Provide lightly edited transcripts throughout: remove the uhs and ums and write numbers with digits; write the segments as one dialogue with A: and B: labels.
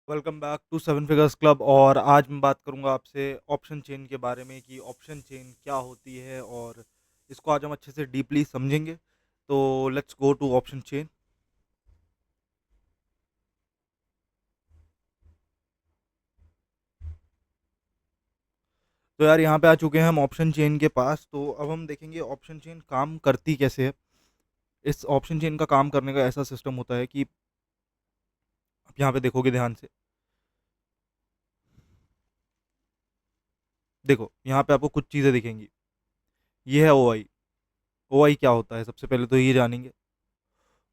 A: Welcome back to seven figures club. और आज मैं बात करूंगा आपसे ऑप्शन चेन के बारे में कि ऑप्शन चेन क्या होती है, और इसको आज हम अच्छे से डीपली समझेंगे। तो let's go to option chain. तो यार यहाँ पे आ चुके हैं हम ऑप्शन चेन के पास। तो अब हम देखेंगे ऑप्शन चेन काम करती कैसे है। इस ऑप्शन चेन का काम करने का ऐसा सिस्टम होता है कि आप यहाँ पे देखोगे ध्यान से। देखो यहाँ पे आपको कुछ चीज़ें दिखेंगी। ये है ओ आई। ओ आई क्या होता है, सबसे पहले तो ये जानेंगे।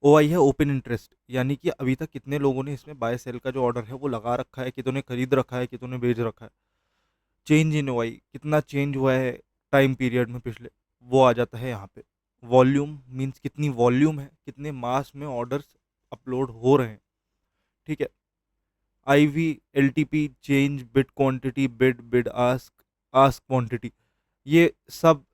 A: ओ आई है ओपन इंटरेस्ट, यानी कि अभी तक कितने लोगों ने इसमें बाय सेल का जो ऑर्डर है वो लगा रखा है, कितनों ने खरीद रखा है, कितनों ने बेच रखा है। चेंज इन ओ आई, कितना चेंज हुआ है टाइम पीरियड में पिछले, वो आ जाता है यहाँ पे। वॉल्यूम मीन्स कितनी वॉल्यूम है, कितने मास में ऑर्डर्स अपलोड हो रहे हैं। ठीक है। I V, L T P, change, bid quantity, bid bid ask, ask quantity, ये सब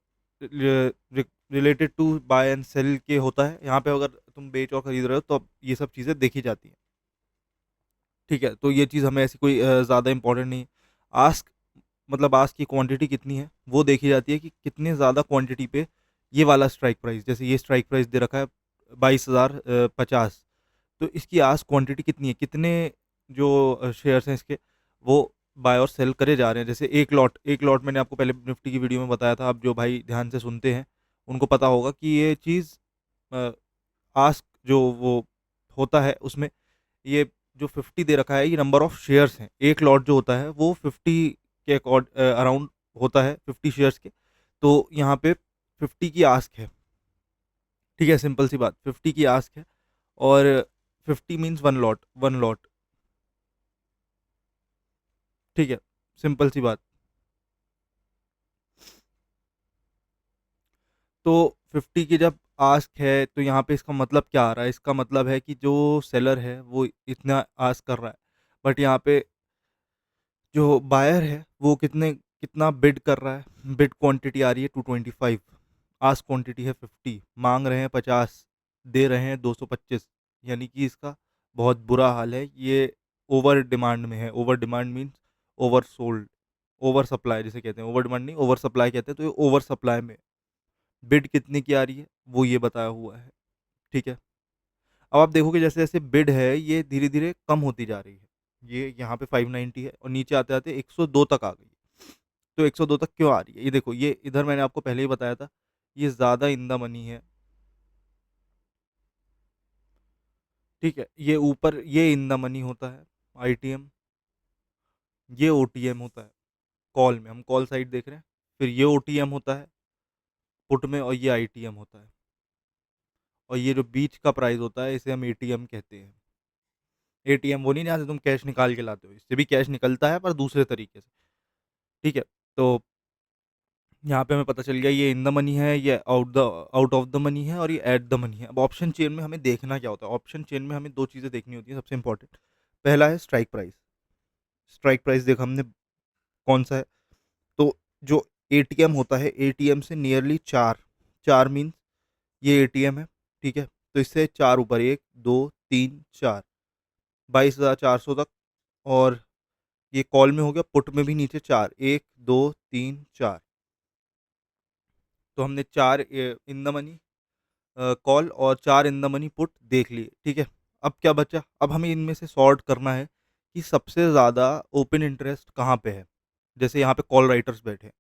A: related to buy and sell के होता है। यहाँ पे अगर तुम बेच और खरीद रहे हो तो अब ये सब चीज़ें देखी जाती हैं। ठीक है, तो ये चीज़ हमें ऐसी कोई ज़्यादा इंपॉर्टेंट नहीं है। आस्क मतलब आस्क की क्वांटिटी कितनी है वो देखी जाती है, कि कितने ज़्यादा क्वांटिटी पे ये वाला स्ट्राइक प्राइस, जैसे ये स्ट्राइक प्राइस दे रखा है 22,050। तो इसकी आस्क क्वांटिटी कितनी है, कितने जो शेयर्स हैं इसके वो बाय और सेल करे जा रहे हैं। जैसे एक लॉट मैंने आपको पहले निफ्टी की वीडियो में बताया था। अब जो भाई ध्यान से सुनते हैं उनको पता होगा कि ये चीज़ आस्क जो वो होता है उसमें, ये जो 50 दे रखा है ये नंबर ऑफ शेयर्स हैं। एक लॉट जो होता है वो 50 के अराउंड होता है, 50 शेयर्स के। तो यहाँ पे 50 की आस्क है। ठीक है, सिंपल सी बात, 50 की आस्क है। और 50 मीन्स वन लॉट। ठीक है, सिंपल सी बात। तो 50 की जब आस्क है तो यहाँ पे इसका मतलब क्या आ रहा है, इसका मतलब है कि जो सेलर है वो इतना आस्क कर रहा है, बट यहाँ पे जो बायर है वो कितना बिड कर रहा है। बिड क्वांटिटी आ रही है 225, आस्क क्वांटिटी है 50, मांग रहे हैं 50, दे रहे हैं 225। यानी कि इसका बहुत बुरा हाल है। ये ओवर डिमांड में है। Over demand means over sold, over supply जिसे कहते हैं। ओवर डिमांड नहीं, ओवर सप्लाई कहते हैं। तो ये ओवर सप्लाई में बिड कितने की आ रही है वो ये बताया हुआ है। ठीक है। अब आप देखोगे जैसे जैसे बिड है ये धीरे धीरे कम होती जा रही है। ये यहाँ पे 590 है और नीचे आते आते 102 तक आ गई। तो 102 तक क्यों आ रही है, ये देखो, ये इधर मैंने आपको पहले ही बताया था, ये ज़्यादा इन द मनी है। ठीक है, ये ऊपर ये इन द मनी होता है आईटीएम, ये ओटीएम होता है कॉल में, हम कॉल साइड देख रहे हैं। फिर ये ओटीएम होता है पुट में, और ये आईटीएम होता है। और ये जो बीच का प्राइस होता है इसे हम एटीएम कहते हैं। एटीएम वो नहीं जहाँ से तुम कैश निकाल के लाते हो, इससे भी कैश निकलता है पर दूसरे तरीके से। ठीक है। तो यहाँ पे हमें पता चल गया ये इन द मनी है, ये आउट ऑफ द मनी है, और ये एट द मनी है। अब ऑप्शन चेन में हमें देखना क्या होता है, ऑप्शन चेन में हमें दो चीज़ें देखनी होती है सबसे इंपॉर्टेंट। पहला है स्ट्राइक प्राइस। स्ट्राइक प्राइस देखा हमने कौन सा है। तो जो एटीएम होता है, एटीएम से नियरली चार, चार मीन्स ये एटीएम है। ठीक है, तो इससे चार ऊपर, एक दो तीन चार, 22,400 तक। और ये कॉल में हो गया, पुट में भी नीचे चार, एक दो तीन चार। तो हमने चार इन द मनी कॉल और चार इन द मनी पुट देख लिए। ठीक है। अब क्या बचा, अब हमें इनमें से सॉर्ट करना है कि सबसे ज़्यादा ओपन इंटरेस्ट कहाँ पे है। जैसे यहाँ पे कॉल राइटर्स बैठे हैं,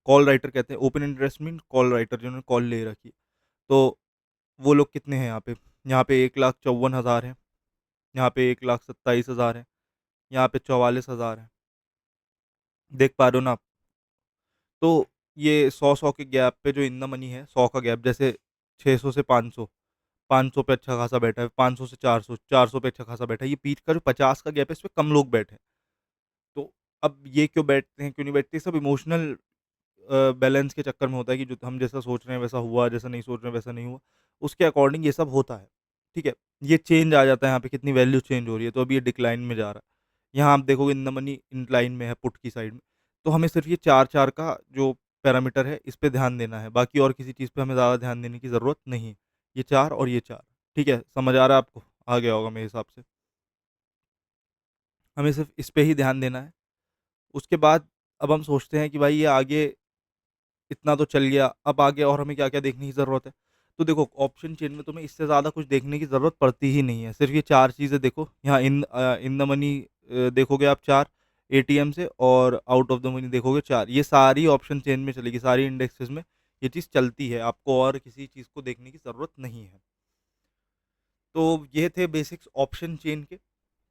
A: कॉल राइटर कहते हैं open interest mean call writer जिन्होंने कॉल ले रखी है। तो वो लोग कितने हैं यहाँ पे, यहाँ पे 1,54,000 है, यहाँ पे 1,27,000 है, यहाँ पे 44,000 है। देख पा रहे हो ना आप। तो ये 100-100 के गैप पे जो इन द मनी है, 100 का गैप, जैसे 600 से 500, 500 पे अच्छा खासा बैठा है, 500 से 400, 400 पे अच्छा खासा बैठा है। ये बीच का जो 50 का गैप है इस पे कम लोग बैठे हैं। तो अब ये क्यों बैठते हैं क्यों नहीं बैठते, ये सब इमोशनल बैलेंस के चक्कर में होता है, कि जो हम जैसा सोच रहे हैं वैसा हुआ, जैसा नहीं सोच रहे हैं वैसा नहीं हुआ, उसके अकॉर्डिंग ये सब होता है। ठीक है। ये चेंज आ जाता है यहाँ पे, कितनी वैल्यू चेंज हो रही है। तो अभी ये डिक्लाइन में जा रहा है। यहाँ आप देखोगे इन द मनी इंक्लाइन में है पुट की साइड में। तो हमें सिर्फ ये चार चार का जो पैरामीटर है इस पे ध्यान देना है, बाकी और किसी चीज़ पे हमें ज़्यादा ध्यान देने की ज़रूरत नहीं है। ये चार और ये चार। ठीक है, समझ आ रहा है आपको, आ गया होगा मेरे हिसाब से। हमें सिर्फ इस पे ही ध्यान देना है। उसके बाद अब हम सोचते हैं कि भाई ये आगे इतना तो चल गया, अब आगे और हमें क्या-क्या देखने की ज़रूरत है। तो देखो ऑप्शन चेन में तुम्हें इससे ज़्यादा कुछ देखने की ज़रूरत पड़ती ही नहीं है। सिर्फ़ ये 4 चीज़ें देखो, यहाँ इन द मनी देखोगे आप 4, एटीएम से, और आउट ऑफ द मनी देखोगे 4। ये सारी ऑप्शन चेन में चलेगी, सारी इंडेक्सेस में ये चीज़ चलती है। आपको और किसी चीज़ को देखने की ज़रूरत नहीं है। तो ये थे बेसिक्स ऑप्शन चेन के।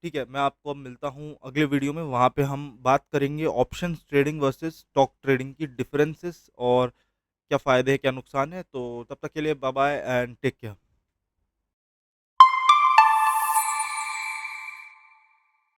A: ठीक है, मैं आपको अब मिलता हूँ अगले वीडियो में, वहाँ पे हम बात करेंगे options trading versus stock trading की डिफरेंसेस और क्या फ़ायदे हैं, क्या नुकसान है। तो तब तक के लिए bye bye and take care.